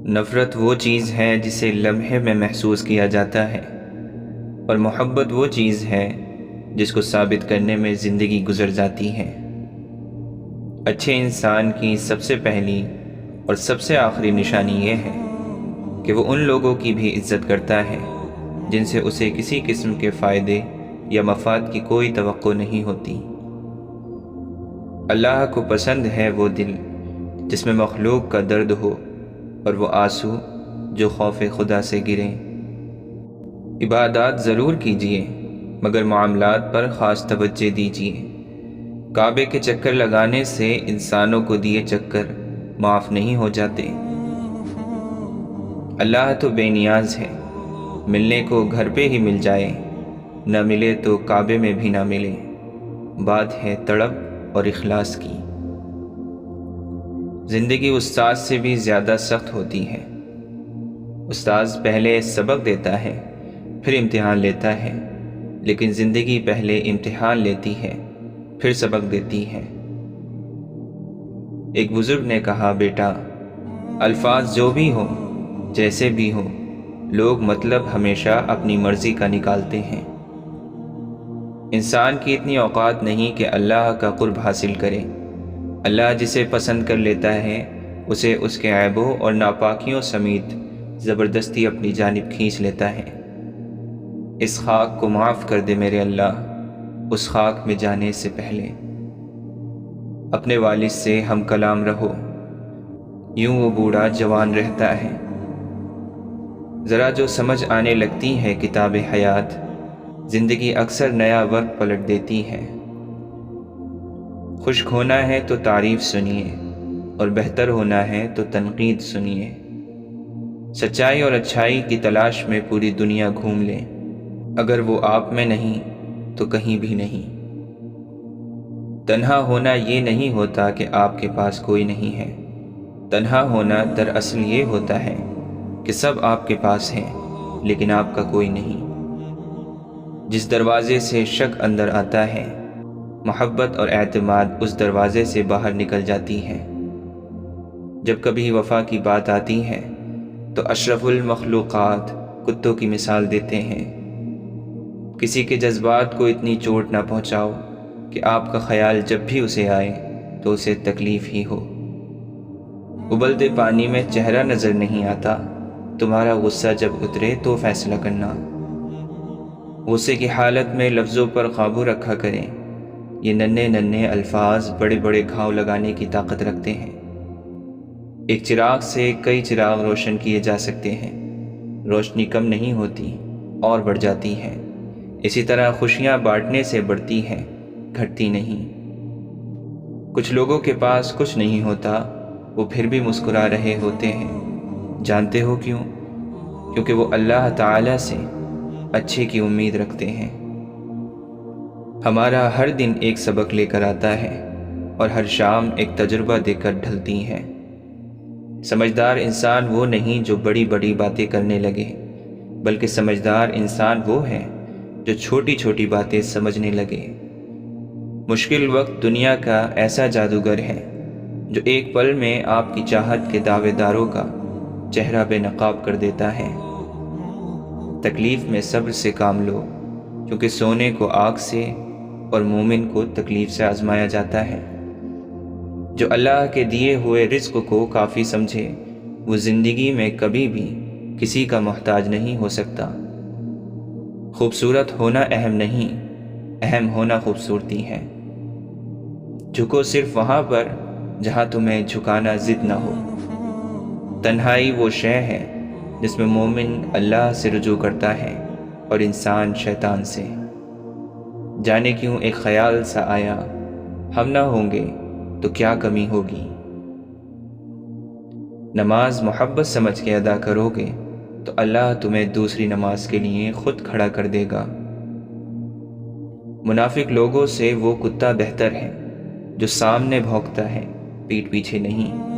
نفرت وہ چیز ہے جسے لمحے میں محسوس کیا جاتا ہے، اور محبت وہ چیز ہے جس کو ثابت کرنے میں زندگی گزر جاتی ہے۔ اچھے انسان کی سب سے پہلی اور سب سے آخری نشانی یہ ہے کہ وہ ان لوگوں کی بھی عزت کرتا ہے جن سے اسے کسی قسم کے فائدے یا مفاد کی کوئی توقع نہیں ہوتی۔ اللہ کو پسند ہے وہ دل جس میں مخلوق کا درد ہو اور وہ آنسو جو خوف خدا سے گریں۔ عبادات ضرور کیجیے مگر معاملات پر خاص توجہ دیجیے۔ کعبے کے چکر لگانے سے انسانوں کو دیے چکر معاف نہیں ہو جاتے۔ اللہ تو بے نیاز ہے، ملنے کو گھر پہ ہی مل جائے، نہ ملے تو کعبے میں بھی نہ ملے۔ بات ہے طلب اور اخلاص کی۔ زندگی استاد سے بھی زیادہ سخت ہوتی ہے۔ استاد پہلے سبق دیتا ہے، پھر امتحان لیتا ہے، لیکن زندگی پہلے امتحان لیتی ہے، پھر سبق دیتی ہے۔ ایک بزرگ نے کہا، بیٹا، الفاظ جو بھی ہوں، جیسے بھی ہوں، لوگ مطلب ہمیشہ اپنی مرضی کا نکالتے ہیں۔ انسان کی اتنی اوقات نہیں کہ اللہ کا قرب حاصل کرے۔ اللہ جسے پسند کر لیتا ہے اسے اس کے عیبوں اور ناپاکیوں سمیت زبردستی اپنی جانب کھینچ لیتا ہے۔ اس خاک کو معاف کر دے میرے اللہ، اس خاک میں جانے سے پہلے۔ اپنے والد سے ہم کلام رہو، یوں وہ بوڑھا جوان رہتا ہے۔ ذرا جو سمجھ آنے لگتی ہے کتاب حیات، زندگی اکثر نیا وقت پلٹ دیتی ہے۔ خشک ہونا ہے تو تعریف سنیے، اور بہتر ہونا ہے تو تنقید سنیے۔ سچائی اور اچھائی کی تلاش میں پوری دنیا گھوم لیں، اگر وہ آپ میں نہیں تو کہیں بھی نہیں۔ تنہا ہونا یہ نہیں ہوتا کہ آپ کے پاس کوئی نہیں ہے، تنہا ہونا دراصل یہ ہوتا ہے کہ سب آپ کے پاس ہیں لیکن آپ کا کوئی نہیں۔ جس دروازے سے شک اندر آتا ہے، محبت اور اعتماد اس دروازے سے باہر نکل جاتی ہے۔ جب کبھی وفا کی بات آتی ہے تو اشرف المخلوقات کتوں کی مثال دیتے ہیں۔ کسی کے جذبات کو اتنی چوٹ نہ پہنچاؤ کہ آپ کا خیال جب بھی اسے آئے تو اسے تکلیف ہی ہو۔ ابلتے پانی میں چہرہ نظر نہیں آتا، تمہارا غصہ جب اترے تو فیصلہ کرنا۔ غصے کی حالت میں لفظوں پر قابو رکھا کریں، یہ ننھے ننھے الفاظ بڑے بڑے گھاؤ لگانے کی طاقت رکھتے ہیں۔ ایک چراغ سے کئی چراغ روشن کیے جا سکتے ہیں، روشنی کم نہیں ہوتی اور بڑھ جاتی ہے۔ اسی طرح خوشیاں بانٹنے سے بڑھتی ہیں، گھٹتی نہیں۔ کچھ لوگوں کے پاس کچھ نہیں ہوتا، وہ پھر بھی مسکرا رہے ہوتے ہیں۔ جانتے ہو کیوں؟ کیونکہ وہ اللہ تعالی سے اچھے کی امید رکھتے ہیں۔ ہمارا ہر دن ایک سبق لے کر آتا ہے، اور ہر شام ایک تجربہ دے کر ڈھلتی ہے۔ سمجھدار انسان وہ نہیں جو بڑی بڑی باتیں کرنے لگے، بلکہ سمجھدار انسان وہ ہے جو چھوٹی چھوٹی باتیں سمجھنے لگے۔ مشکل وقت دنیا کا ایسا جادوگر ہے جو ایک پل میں آپ کی چاہت کے دعوے داروں کا چہرہ بے نقاب کر دیتا ہے۔ تکلیف میں صبر سے کام لو، کیونکہ سونے کو آگ سے اور مومن کو تکلیف سے آزمایا جاتا ہے۔ جو اللہ کے دیے ہوئے رزق کو کافی سمجھے، وہ زندگی میں کبھی بھی کسی کا محتاج نہیں ہو سکتا۔ خوبصورت ہونا اہم نہیں، اہم ہونا خوبصورتی ہے۔ جھکو صرف وہاں پر جہاں تمہیں جھکانا ضد نہ ہو۔ تنہائی وہ شے ہے جس میں مومن اللہ سے رجوع کرتا ہے اور انسان شیطان سے۔ جانے کیوں ایک خیال سا آیا، ہم نہ ہوں گے تو کیا کمی ہوگی۔ نماز محبت سمجھ کے ادا کرو گے تو اللہ تمہیں دوسری نماز کے لیے خود کھڑا کر دے گا۔ منافق لوگوں سے وہ کتا بہتر ہے جو سامنے بھونکتا ہے، پیٹھ پیچھے نہیں۔